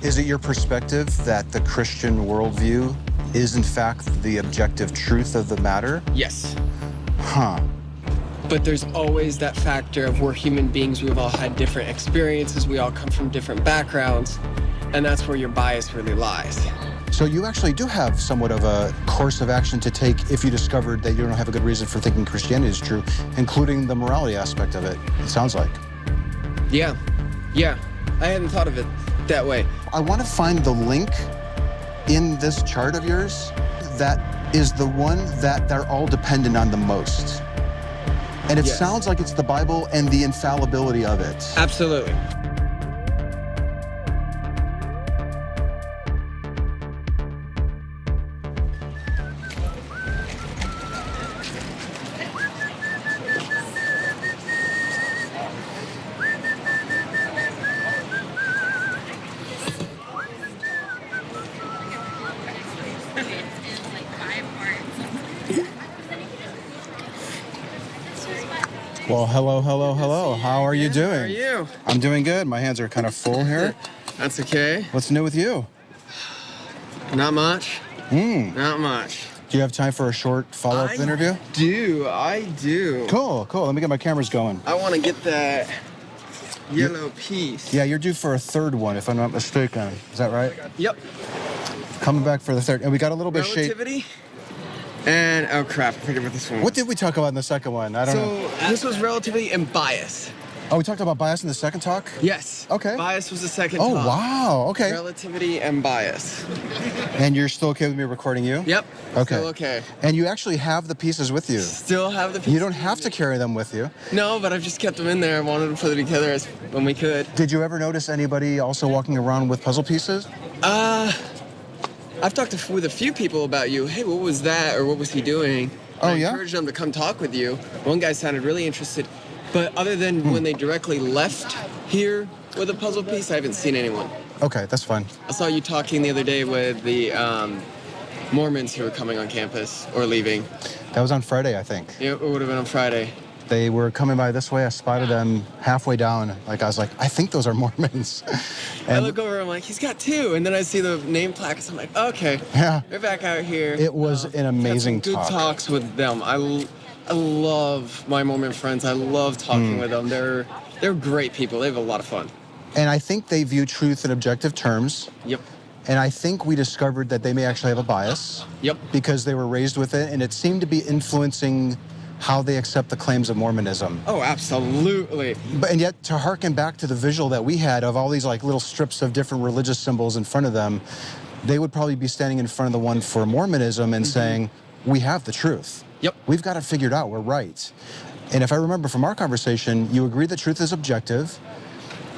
Is it your perspective that the Christian worldview is in fact the objective truth of the matter? Yes. Huh. But there's always that factor of we're human beings, we've all had different experiences, we all come from different backgrounds, and that's where your bias really lies. So you actually do have somewhat of a course of action to take if you discovered that you don't have a good reason for thinking Christianity is true, including the morality aspect of it sounds like. Yeah. I hadn't thought of it that way. I want to find the link in this chart of yours that is the one that they're all dependent on the most. And it sounds like it's the Bible and the infallibility of it. Absolutely. Well, hello. How are you doing? How are you? I'm doing good. My hands are kind of full here. That's okay. What's new with you? Not much. Not much. Do you have time for a short follow-up interview? I do. Cool. Let me get my cameras going. I want to get that yellow piece. Yeah, you're due for a third one, if I'm not mistaken. Is that right? Yep. Coming back for the third. And we got a little bit of shape. Relativity. And, oh crap, I forget what this one was. What did we talk about in the second one? I don't know. So, this was relativity and bias. Oh, we talked about bias in the second talk? Yes. Okay. Bias was the second Oh, talk. wow. Okay. Relativity and bias. And you're still okay with me recording you? Yep. Okay. Still okay. And you actually have the pieces with you. Still have the pieces. You don't have to carry them with you. No, but I've just kept them in there. I wanted to put them together when we could. Did you ever notice anybody also walking around with puzzle pieces? I've talked with a few people about you. Hey, what was that? Or what was he doing? Oh, I yeah? encouraged them to come talk with you. One guy sounded really interested. But other than when they directly left here with a puzzle piece, I haven't seen anyone. Okay, that's fine. I saw you talking the other day with the Mormons who were coming on campus or leaving. That was on Friday, I think. Yeah, it would have been on Friday. They were coming by this way. I spotted them halfway down. Like, I was like, I think those are Mormons. I look over, I'm like, he's got two. And then I see the name plaques. I'm like, okay, yeah, they're back out here. it was an amazing had some talk. good talks with them. I love my Mormon friends. I love talking with them. They're great people. They have a lot of fun. And I think they view truth in objective terms. Yep. And I think we discovered that they may actually have a bias. Yep. Because they were raised with it, and it seemed to be influencing how they accept the claims of Mormonism. Oh, absolutely. And yet, to harken back to the visual that we had of all these like little strips of different religious symbols in front of them, they would probably be standing in front of the one for Mormonism and saying, we have the truth. Yep. We've got it figured out. We're right. And if I remember from our conversation, you agree that truth is objective.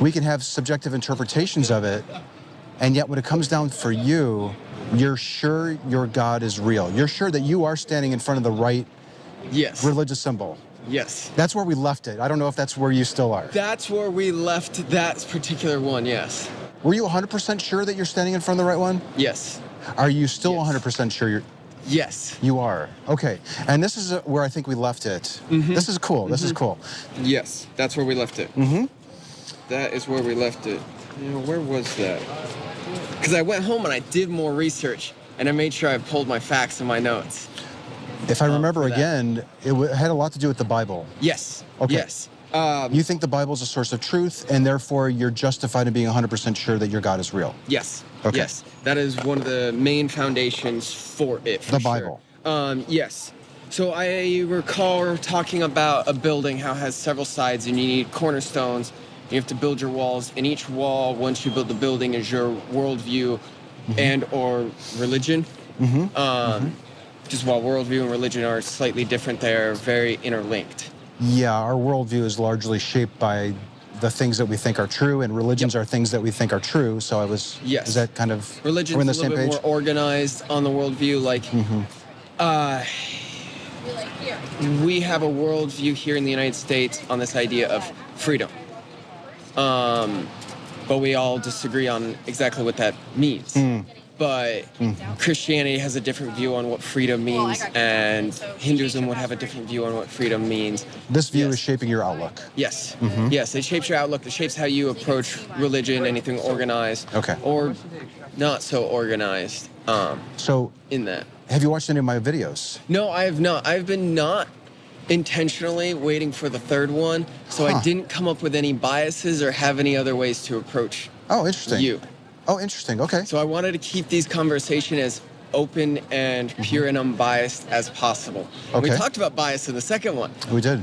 We can have subjective interpretations of it. And yet when it comes down for you, you're sure your God is real. You're sure that you are standing in front of the right religious symbol. Yes. That's where we left it. I don't know if that's where you still are. That's where we left that particular one, yes. Were you 100% sure that you're standing in front of the right one? Yes. Are you still 100% sure you're... Yes. You are. Okay. And this is where I think we left it. This is cool. This is cool. Yes, that's where we left it. That is where we left it. You know, where was that? Because I went home and I did more research, and I made sure I pulled my facts and my notes. If I remember again, it had a lot to do with the Bible. Yes. Okay. Yes. You think the Bible is a source of truth, and therefore you're justified in being 100% sure that your God is real. Yes. Okay. Yes. That is one of the main foundations for it. For the Bible. Yes. So I recall talking about a building, how it has several sides, and you need cornerstones. You have to build your walls, and each wall, once you build the building, is your worldview and or religion. Just while worldview and religion are slightly different, they're very interlinked. Yeah, our worldview is largely shaped by the things that we think are true, and religions are things that we think are true. So I was, is that kind of, religion's we're on the a same little page? bit more organized on the worldview. Like, we have a worldview here in the United States on this idea of freedom. But we all disagree on exactly what that means. but Christianity has a different view on what freedom means, and Hinduism would have a different view on what freedom means. This view Yes. is shaping your outlook. Yes. Yes, it shapes your outlook. It shapes how you approach religion, anything organized Okay. or not so organized So, in that. have you watched any of my videos? No, I have not. I've been not intentionally waiting for the third one, so I didn't come up with any biases or have any other ways to approach Oh, interesting. you. Oh, interesting. Okay. So I wanted to keep these conversations as open and pure and unbiased as possible. And we Okay. talked about bias in the second one. We did.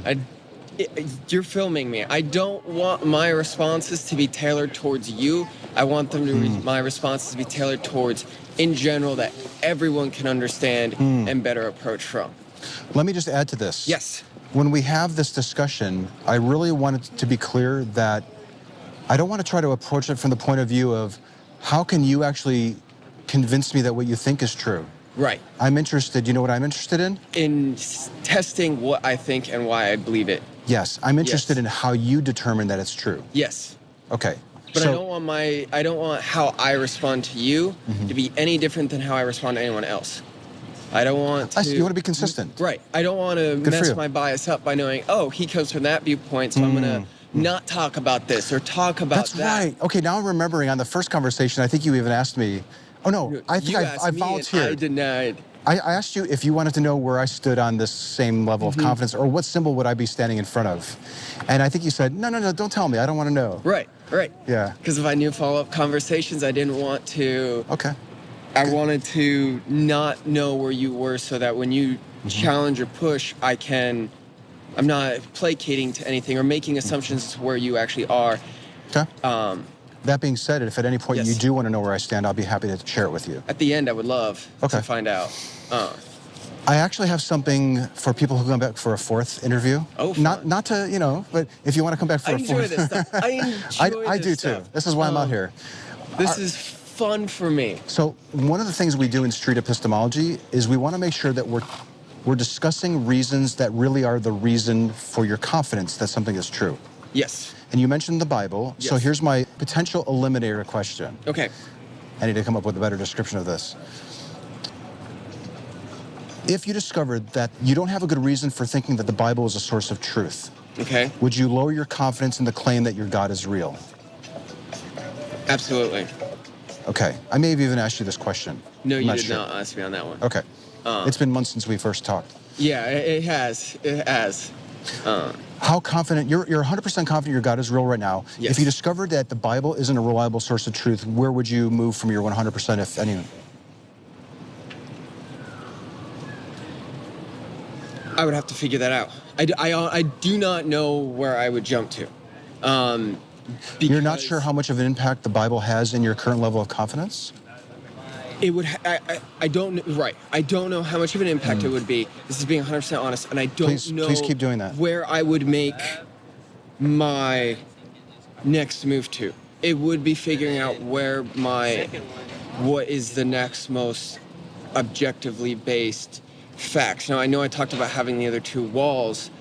You're filming me. I don't want my responses to be tailored towards you. I want them to my responses to be tailored towards, in general, that everyone can understand and better approach from. Let me just add to this. Yes. When we have this discussion, I really want it to be clear that I don't want to try to approach it from the point of view of how can you actually convince me that what you think is true? Right. I'm interested, you know what I'm interested in? In testing what I think and why I believe it. Yes, I'm interested Yes. in how you determine that it's true. Yes. Okay. But so, I don't want how I respond to you to be any different than how I respond to anyone else. I don't want to. you want to be consistent. Right. I don't want to Good for mess you. my bias up by knowing, oh, he comes from that viewpoint, so I'm going to not talk about this or talk about That's that. right. Okay, now I'm remembering on the first conversation, I think you even asked me, oh no, I think You I asked me and volunteered. I denied. I asked you if you wanted to know where I stood on this same level of confidence or what symbol would I be standing in front of. And I think you said, no, don't tell me. I don't want to know. Right. Yeah. Because if I knew follow-up conversations, I didn't want to. Okay. I wanted to not know where you were so that when you challenge or push, I'm not placating to anything or making assumptions as to where you actually are. Okay. That being said, if at any point Yes. you do want to know where I stand, I'll be happy to share it with you. At the end, I would love Okay. to find out. I actually have something for people who come back for a fourth interview. Oh, fun. Not to, but if you want to come back for I a enjoy fourth. this stuff. I enjoy I this do stuff. too. This is why I'm out here. This is fun for me. So one of the things we do in Street Epistemology is we want to make sure that we're discussing reasons that really are the reason for your confidence that something is true. Yes. And you mentioned the Bible. So Yes. here's my potential eliminator question. Okay. I need to come up with a better description of this. If you discovered that you don't have a good reason for thinking that the Bible is a source of truth, Okay. would you lower your confidence in the claim that your God is real? Absolutely. Okay. I may have even asked you this question. No, I'm you did sure. not ask me on that one. Okay. It's been months since we first talked. Yeah, it has. It has. How confident, you're 100% confident your God is real right now. Yes. If you discovered that the Bible isn't a reliable source of truth, where would you move from your 100%, if any? I would have to figure that out. I do not know where I would jump to. You're not because sure how much of an impact the Bible has in your current level of confidence? It would. I don't. Right. I don't know how much of an impact it would be. This is being 100% honest, and I don't know. Please keep doing that. Where I would make my next move to. It would be figuring out what is the next most objectively based facts. Now I know I talked about having the other two walls,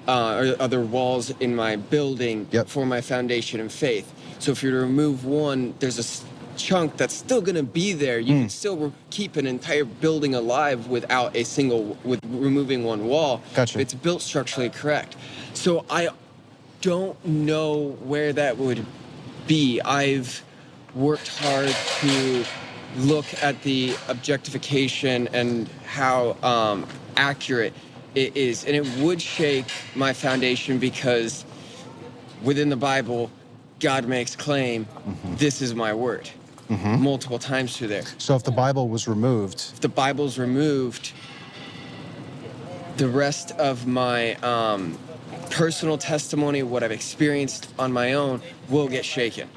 or other walls in my building for my foundation and faith. So if you were to remove one, there's a chunk that's still going to be there. You can still keep an entire building alive with removing one wall. Gotcha. It's built structurally correct. So I don't know where that would be. I've worked hard to look at the objectification and how accurate it is. And it would shake my foundation because within the Bible, God makes claim, this is my word. Multiple times through there. So if the Bible was removed, If the Bible's removed, the rest of my personal testimony, what I've experienced on my own, will get shaken.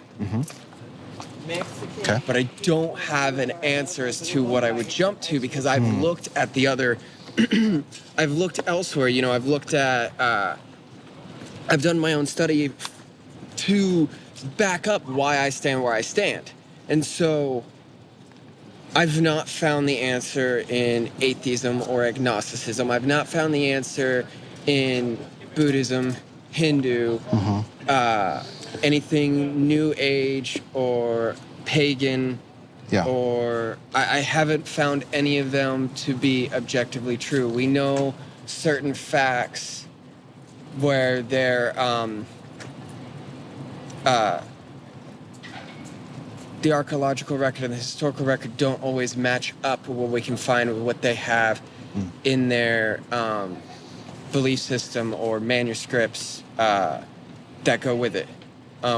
okay. But I don't have an answer as to what I would jump to because I've looked at the other, I've looked elsewhere. I've looked at, I've done my own study to back up why I stand where I stand. And so I've not found the answer in atheism or agnosticism. I've not found the answer in Buddhism, Hindu, anything New Age or pagan. Yeah. or I haven't found any of them to be objectively true. We know certain facts where they're the archaeological record and the historical record don't always match up with what we can find with what they have in their belief system or manuscripts that go with it.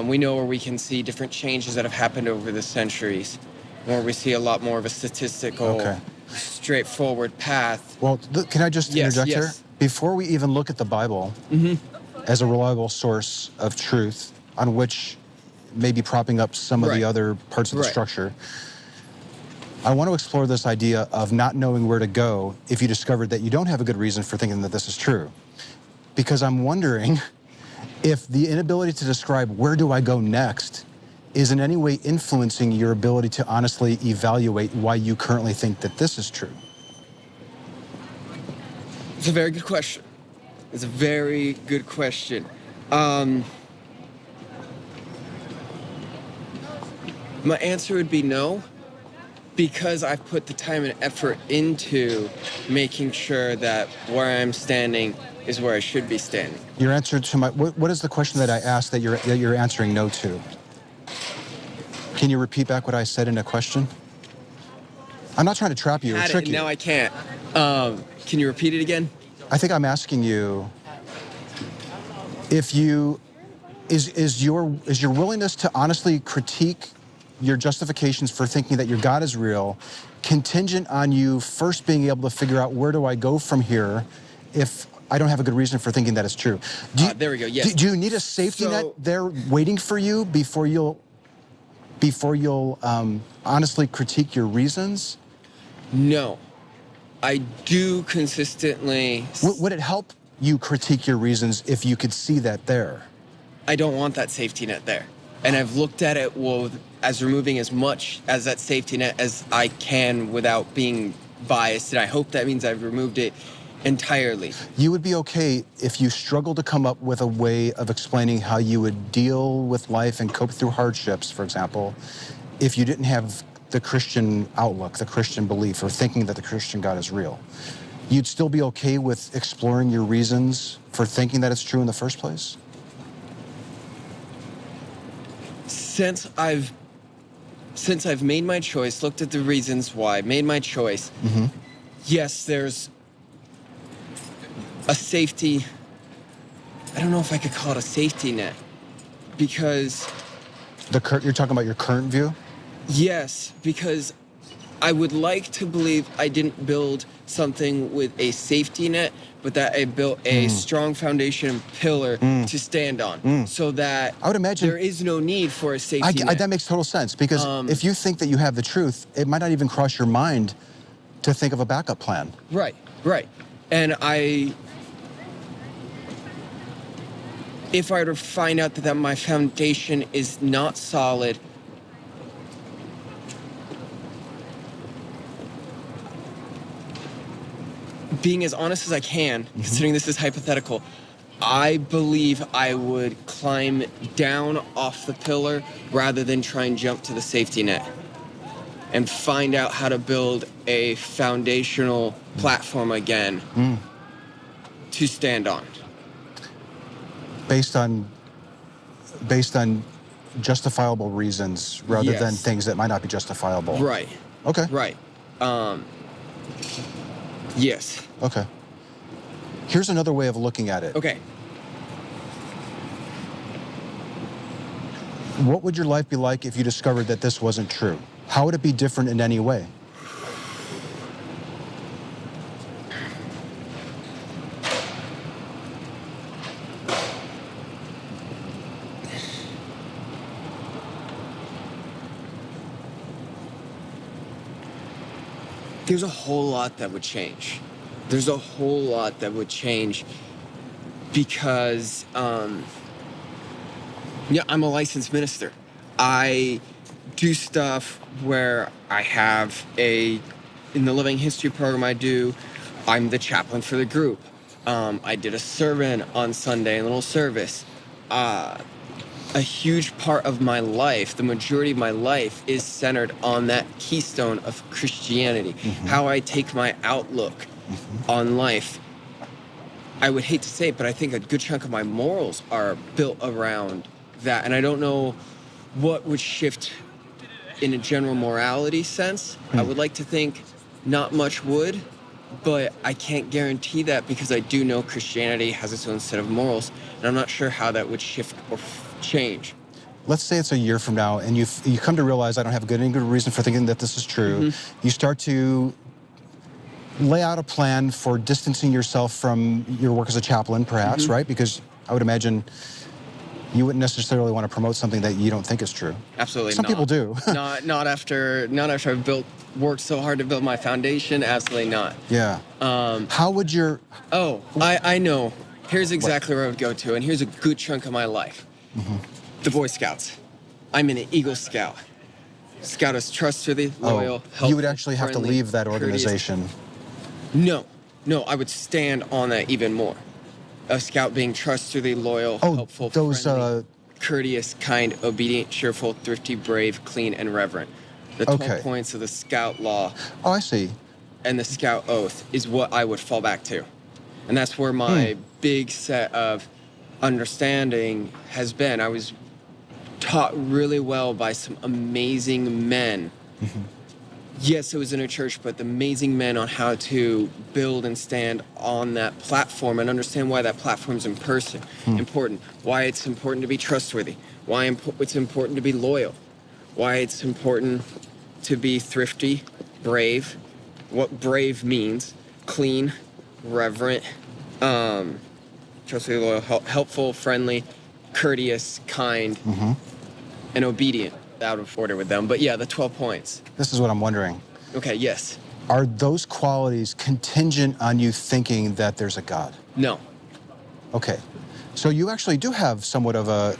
We know where we can see different changes that have happened over the centuries, where we see a lot more of a statistical, straightforward path. Well, can I just interject here? Yes. Before we even look at the Bible as a reliable source of truth on which may be propping up some of the other parts of the structure, I want to explore this idea of not knowing where to go if you discovered that you don't have a good reason for thinking that this is true. Because I'm wondering if the inability to describe where do I go next is in any way influencing your ability to honestly evaluate why you currently think that this is true. It's a very good question. It's a very good question. My answer would be no, because I've put the time and effort into making sure that where I'm standing is where I should be standing. Your answer to my, what is the question that I asked that you're answering no to? Can you repeat back what I said in a question? I'm not trying to trap you or trick you. Now I can't. Can you repeat it again? I think I'm asking you if you, is your willingness to honestly critique your justifications for thinking that your God is real contingent on you first being able to figure out where do I go from here if I don't have a good reason for thinking that it's true? There we go, yes. Do you need a safety net there waiting for you before you'll honestly critique your reasons? No. I do consistently... Would it help you critique your reasons if you could see that there? I don't want that safety net there. And I've looked at it as removing as much as that safety net as I can without being biased. And I hope that means I've removed it entirely. You would be okay if you struggled to come up with a way of explaining how you would deal with life and cope through hardships, for example, if you didn't have the Christian outlook, the Christian belief, or thinking that the Christian God is real. You'd still be okay with exploring your reasons for thinking that it's true in the first place? Since I've made my choice, looked at the reasons why, made my choice, yes, there's a safety, I don't know if I could call it a safety net, because... You're talking about your current view? Yes, because I would like to believe I didn't build something with a safety net, but that I built a strong foundation and pillar to stand on, so that I would imagine there is no need for a safety net. That makes total sense, because if you think that you have the truth, it might not even cross your mind to think of a backup plan. Right. And if I were to find out that my foundation is not solid, being as honest as I can, considering this is hypothetical, I believe I would climb down off the pillar rather than try and jump to the safety net and find out how to build a foundational platform again to stand on. Based on justifiable reasons rather than things that might not be justifiable. Right. Okay. Right. Yes. Okay. Here's another way of looking at it. Okay. What would your life be like if you discovered that this wasn't true? How would it be different in any way? There's a whole lot that would change. There's a whole lot that would change because, I'm a licensed minister. I do stuff where I have in the living history program I'm the chaplain for the group. I did a sermon on Sunday, a little service. a huge part of my life, the majority of my life, is centered on that keystone of Christianity, how I take my outlook on life. I would hate to say it, but I think a good chunk of my morals are built around that. And I don't know what would shift in a general morality sense. I would like to think not much would, but I can't guarantee that because I do know Christianity has its own set of morals, and I'm not sure how that would shift or change. Let's say it's a year from now, and you come to realize I don't have any good reason for thinking that this is true. You start to lay out a plan for distancing yourself from your work as a chaplain, perhaps, right? Because I would imagine you wouldn't necessarily want to promote something that you don't think is true. Absolutely Some not. people do. not after I've worked so hard to build my foundation. Absolutely not. Yeah. How would your... Oh, I know. Here's exactly where I would go to, and here's a good chunk of my life. The Boy Scouts. I'm an Eagle Scout. Scout is trustworthy, loyal, helpful, you would actually have to friendly, leave that courteous. organization. No, I would stand on that even more. A scout being trustworthy, loyal, helpful, friendly, courteous, kind, obedient, cheerful, thrifty, brave, clean, and reverent. The 12 points of the scout law. Oh, I see. And the scout oath is what I would fall back to. And that's where my big set of understanding has been. I was taught really well by some amazing men. Yes, it was in a church, but amazing men on how to build and stand on that platform and understand why that platform's important, why it's important to be trustworthy, why it's important to be loyal, why it's important to be thrifty, brave, what brave means, clean, reverent, trustworthy, loyal, helpful, friendly, courteous, kind, and obedient. Out of order with them, but yeah, the 12 points. This is what I'm wondering. Okay, yes. Are those qualities contingent on you thinking that there's a God? No. Okay. So you actually do have somewhat of a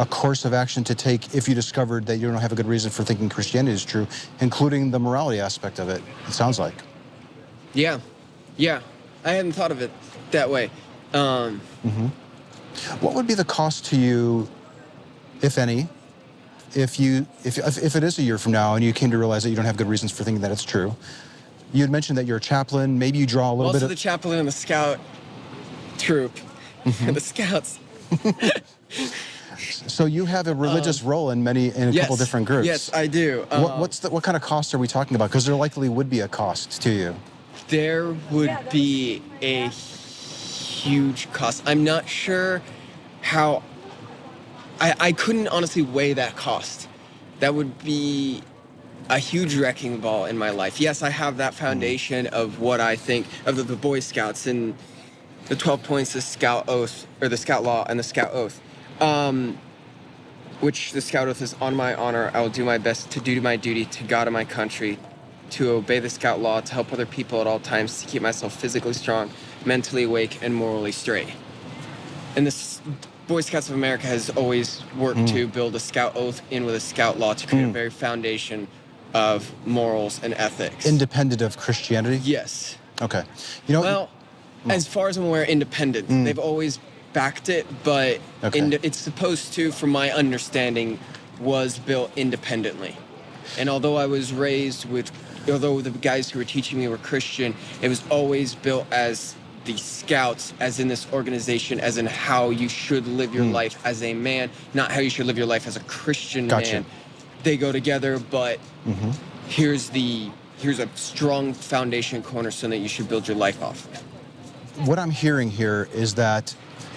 course of action to take if you discovered that you don't have a good reason for thinking Christianity is true, including the morality aspect of it, it sounds like. Yeah. I hadn't thought of it that way. What would be the cost to you, if any, if it is a year from now and you came to realize that you don't have good reasons for thinking that it's true? You had mentioned that you're a chaplain. Maybe you draw a little bit of... Also the chaplain in the scout troop. The scouts. So you have a religious role in a couple different groups. Yes, I do. What kind of costs are we talking about? Because there likely would be a cost to you. There would be a huge cost. I'm not sure how... I couldn't honestly weigh that cost. That would be a huge wrecking ball in my life. Yes, I have that foundation of what I think of the Boy Scouts and the 12 points, the Scout Oath, or the Scout Law and the Scout Oath, which the Scout Oath is on my honor. I will do my best to do my duty to God and my country, to obey the Scout Law, to help other people at all times, to keep myself physically strong, mentally awake, and morally straight. And this Boy Scouts of America has always worked to build a Scout Oath in with a Scout Law to create a very foundation of morals and ethics. Independent of Christianity? Yes. Okay. As far as I'm aware, independent. They've always backed it, but it's supposed to, from my understanding, was built independently. And although the guys who were teaching me were Christian, it was always built as the Scouts, as in this organization, as in how you should live your life as a man, not how you should live your life as a Christian man. They go together, but here's a strong foundation cornerstone that you should build your life off. What I'm hearing here is that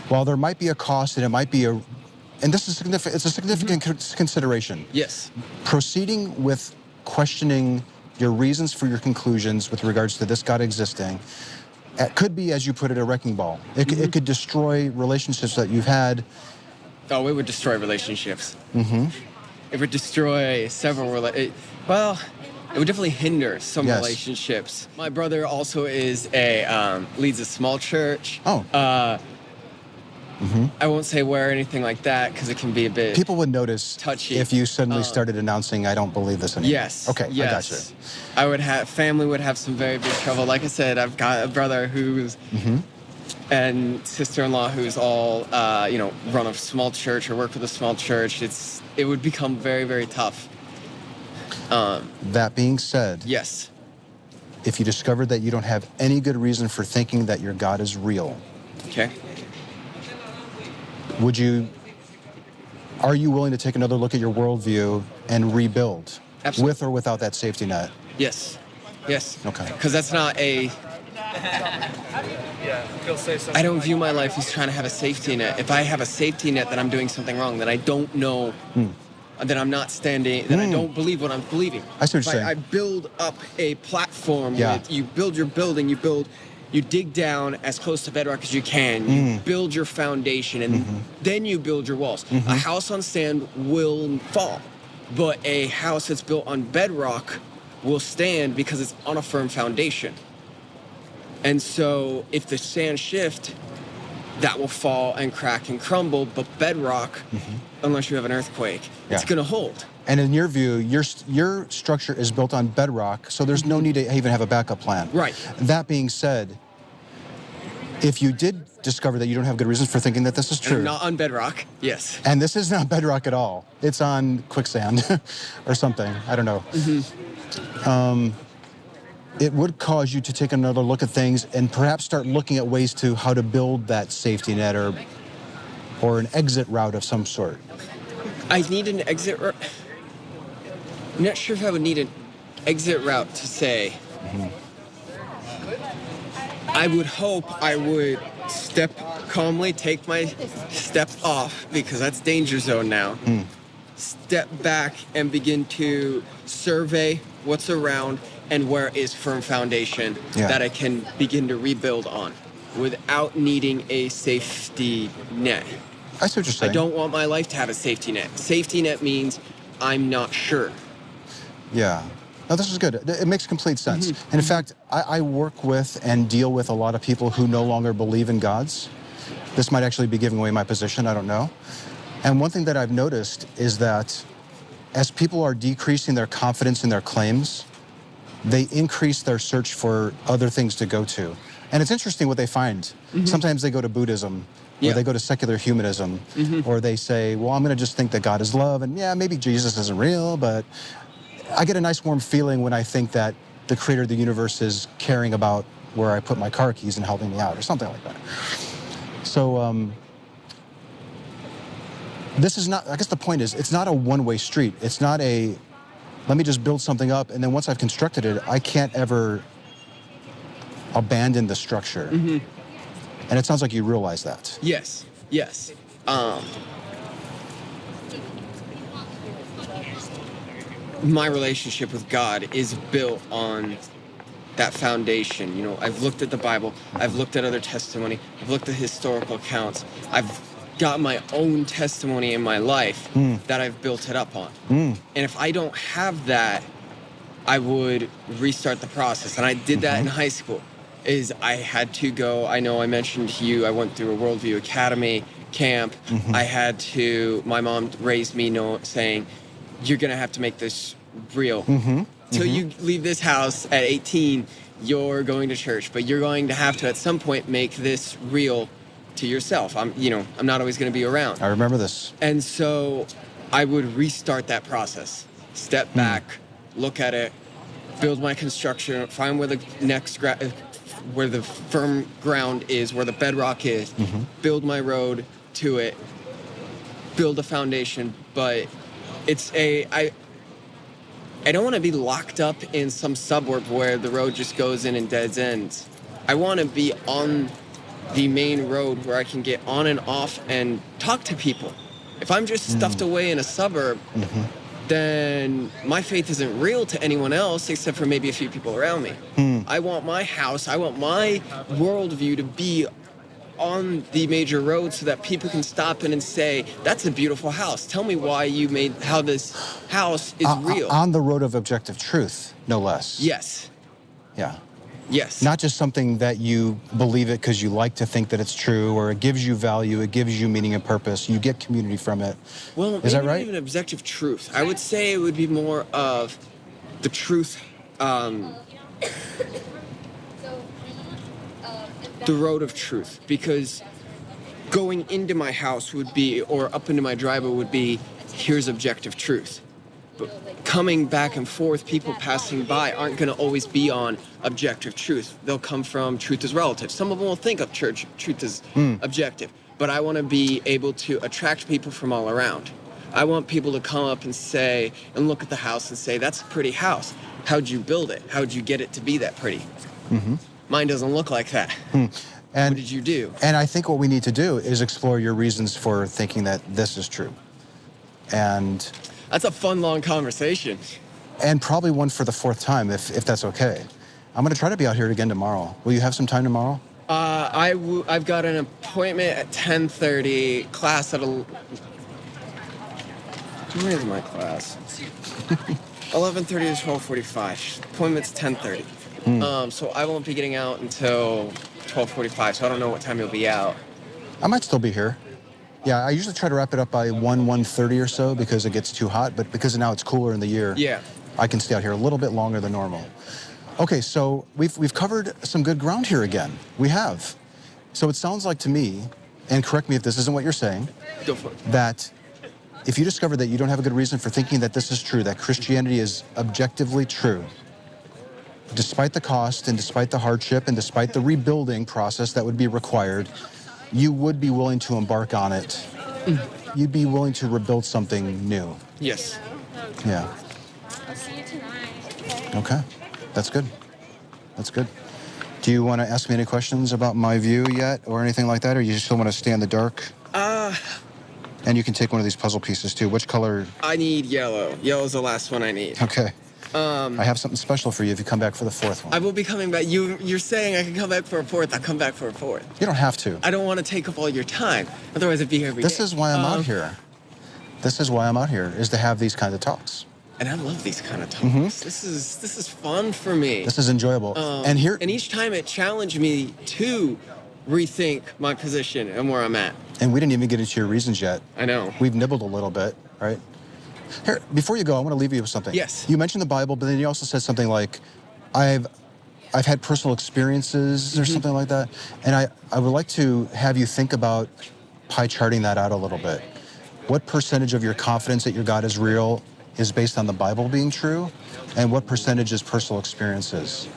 while there might be a cost and it might be and this is significant, it's a significant consideration. Yes. Proceeding with questioning your reasons for your conclusions with regards to this God existing, it could be, as you put it, a wrecking ball. It could destroy relationships that you've had. Oh, it would destroy relationships. It would destroy several it would definitely hinder some relationships. My brother also is leads a small church. I won't say where or anything like that because it can be a bit People would notice touchy if you suddenly started announcing, I don't believe this anymore. Yes. Okay, yes. I got you. Family would have some very big trouble. Like I said, I've got a brother who's and sister-in-law who's all, run a small church or work with a small church, it would become very, very tough. That being said, Yes. if you discovered that you don't have any good reason for thinking that your God is real, Okay. are you willing to take another look at your worldview and rebuild? Absolutely. With or without that safety net? Yes. Yes. Okay. Because that's not I don't view my life as trying to have a safety net. If I have a safety net, then I'm doing something wrong, that I don't know, that I'm not standing, that I don't believe what I'm believing. I see what you're saying. I build up a platform Yeah. you build your building, you dig down as close to bedrock as you can, you build your foundation, and then you build your walls. A house on sand will fall, but a house that's built on bedrock will stand because it's on a firm foundation. And so if the sand shift, that will fall and crack and crumble, but bedrock, unless you have an earthquake, it's going to hold. And in your view, your structure is built on bedrock, so there's no need to even have a backup plan. Right. That being said, if you did discover that you don't have good reasons for thinking that this is true. And not on bedrock, yes. And this is not bedrock at all. It's on quicksand or something. I don't know. It would cause you to take another look at things and perhaps start looking at ways to how to build that safety net or an exit route of some sort. I need an exit route. I'm not sure if I would need an exit route to say. I would hope I would step calmly, take my step off, because that's danger zone now. Step back and begin to survey what's around and where is firm foundation that I can begin to rebuild on without needing a safety net. I see what you're saying. I don't want my life to have a safety net. Safety net means I'm not sure. Yeah. No, this is good. It makes complete sense. And in fact, I work with and deal with a lot of people who no longer believe in gods. This might actually be giving away my position, I don't know. And one thing that I've noticed is that as people are decreasing their confidence in their claims, they increase their search for other things to go to. And it's interesting what they find. Sometimes they go to Buddhism, or they go to secular humanism, or they say, well, I'm going to just think that God is love, and yeah, maybe Jesus isn't real, but I get a nice warm feeling when I think that the creator of the universe is caring about where I put my car keys and helping me out, or something like that. So this is not, I guess the point is, it's not a one-way street. It's not a, let me just build something up, and then once I've constructed it, I can't ever abandon the structure. And it sounds like you realize that. Yes, yes. My relationship with God is built on that foundation. You know, I've looked at the Bible, I've looked at other testimony, I've looked at historical accounts, I've got my own testimony in my life that I've built it up on. And if I don't have that, I would restart the process. And I did that in high school. Is I had to go, I know I mentioned to you, I went through a Worldview Academy camp. I had to, my mom raised me saying, you're gonna have to make this real. Till you leave this house at 18, you're going to church, but you're going to have to at some point make this real to yourself. I'm not always gonna be around. I remember this. And so I would restart that process. Step back, look at it, build my construction, find where the where the firm ground is, where the bedrock is, build my road to it, build a foundation. But I don't want to be locked up in some suburb where the road just goes in and dead ends. I want to be on the main road where I can get on and off and talk to people. If I'm just stuffed away in a suburb, then my faith isn't real to anyone else except for maybe a few people around me. I want my house, I want my worldview to be on the major road so that people can stop in and say, that's a beautiful house. Tell me why how this house is real. On the road of objective truth, no less. Yes. Yeah. Yes. Not just something that you believe it because you like to think that it's true, or it gives you value, it gives you meaning and purpose, you get community from it. Well, is that maybe right? not even objective truth. I would say it would be more of the truth. the road of truth, because going into my house would be, or up into my driveway would be, here's objective truth. But coming back and forth, people passing by aren't going to always be on objective truth. They'll come from truth is relative. Some of them will think of truth as objective. But I want to be able to attract people from all around. I want people to come up and say, and look at the house and say, that's a pretty house. How'd you build it? How'd you get it to be that pretty? Mine doesn't look like that. And, what did you do? And I think what we need to do is explore your reasons for thinking that this is true. And that's a fun, long conversation. And probably one for the fourth time, if that's okay. I'm going to try to be out here again tomorrow. Will you have some time tomorrow? I've got an appointment at 10:30, class at where is my class? 11:30 to 12:45. Appointment's 10:30. So I won't be getting out until 12:45, so I don't know what time you'll be out. I might still be here. Yeah, I usually try to wrap it up by 1:30 or so because it gets too hot, but because now it's cooler in the year, I can stay out here a little bit longer than normal. Okay, so we've covered some good ground here again. We have. So it sounds like to me, and correct me if this isn't what you're saying, Go for it. that if you discover that you don't have a good reason for thinking that this is true, that Christianity is objectively true, despite the cost and despite the hardship and despite the rebuilding process that would be required, you would be willing to embark on it. You'd be willing to rebuild something new. Yes. Yeah. I'll see you tonight. Okay. That's good. That's good. Do you want to ask me any questions about my view yet or anything like that, or you still want to stay in the dark? And you can take one of these puzzle pieces too. Which color? I need yellow. Yellow's the last one I need. Okay. I have something special for you if you come back for the fourth one. I will be coming back. You're saying I can come back for a fourth. I'll come back for a fourth. You don't have to. I don't want to take up all your time. Otherwise, I'd be here every day. This is why I'm out here. This is why I'm out here, is to have these kinds of talks. And I love these kind of talks. This is fun for me. This is enjoyable. And each time it challenged me to rethink my position and where I'm at. And we didn't even get into your reasons yet. I know. We've nibbled a little bit, right? Here, before you go, I want to leave you with something. Yes. You mentioned the Bible, but then you also said something like, I've had personal experiences or something like that. And I would like to have you think about pie charting that out a little bit. What percentage of your confidence that your God is real is based on the Bible being true, and what percentage is personal experiences?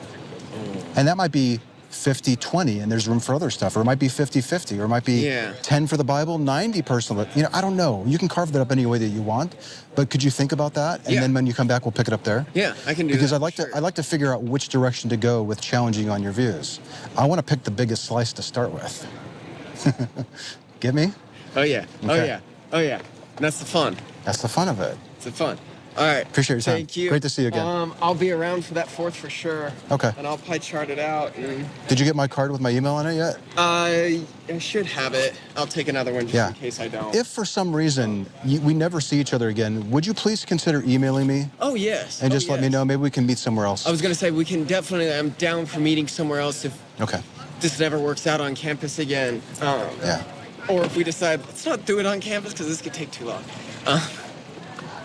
And that might be 50-20, and there's room for other stuff, or it might be 50-50, or it might be 10 for the Bible, 90 personal. You know, I don't know. You can carve that up any way that you want, but could you think about that? And then when you come back, we'll pick it up there. Yeah, I can do because that. I'd like to figure out which direction to go with challenging you on your views. I want to pick the biggest slice to start with. Get me? Oh yeah. Okay. Oh yeah. Oh yeah. And that's the fun. That's the fun of it. It's the fun. All right. Appreciate your time. Thank you. Great to see you again. I'll be around for that fourth for sure. Okay. And I'll pie chart it out. And Did you get my card with my email on it yet? I should have it. I'll take another one just in case I don't. If for some reason we never see each other again, would you please consider emailing me? Oh, yes. And just let me know. Maybe we can meet somewhere else. I was going to say, we can definitely, I'm down for meeting somewhere else if this never works out on campus again. Yeah. Or if we decide, let's not do it on campus because this could take too long.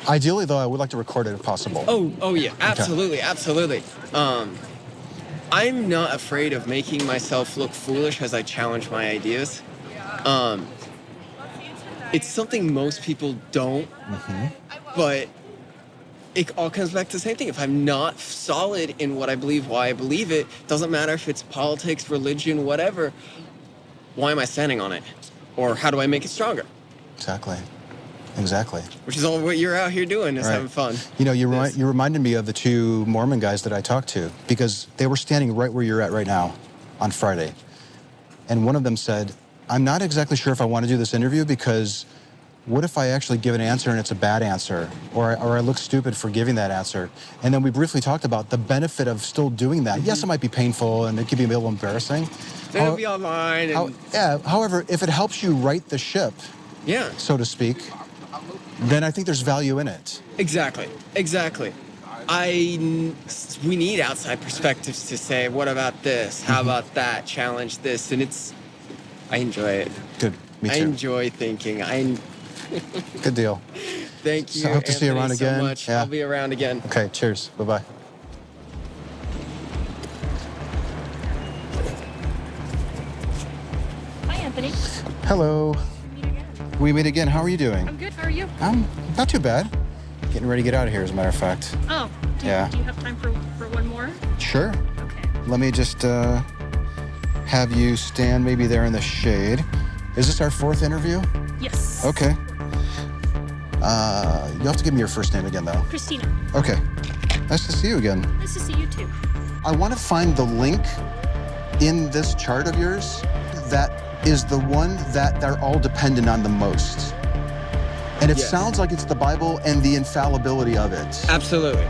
Ideally, though, I would like to record it if possible. Oh yeah, absolutely, absolutely. I'm not afraid of making myself look foolish as I challenge my ideas. It's something most people don't, but it all comes back to the same thing. If I'm not solid in what I believe, why I believe it, doesn't matter if it's politics, religion, whatever, why am I standing on it? Or how do I make it stronger? Exactly. Exactly. Which is all what you're out here doing, is having fun. You know, you reminded me of the two Mormon guys that I talked to, because they were standing right where you're at right now on Friday. And one of them said, I'm not exactly sure if I want to do this interview, because what if I actually give an answer and it's a bad answer, or I look stupid for giving that answer? And then we briefly talked about the benefit of still doing that. Yes, it might be painful and it could be a little embarrassing. It'll be online. However, if it helps you right the ship, so to speak, then I think there's value in it. Exactly. We need outside perspectives to say, what about this? How about that? Challenge this. And I enjoy it. Good. Me too. I enjoy thinking. Good deal. Thank you. So I hope to see you around again. So much. I'll be around again. Okay, cheers. Bye-bye. Hello. We meet again. How are you doing? I'm good. How are you? I'm not too bad. Getting ready to get out of here, as a matter of fact. Oh, do Yeah. you have time for one more? Sure. Okay. Let me just have you stand maybe there in the shade. Is this our 4th interview? Yes. Okay. You'll have to give me your first name again, though. Christina, Okay. Nice to see you again. nice to see you too. I want to find the link in this chart of yours that is the one that they're all dependent on the most. And it Yes. sounds like it's the Bible and the infallibility of it. Absolutely.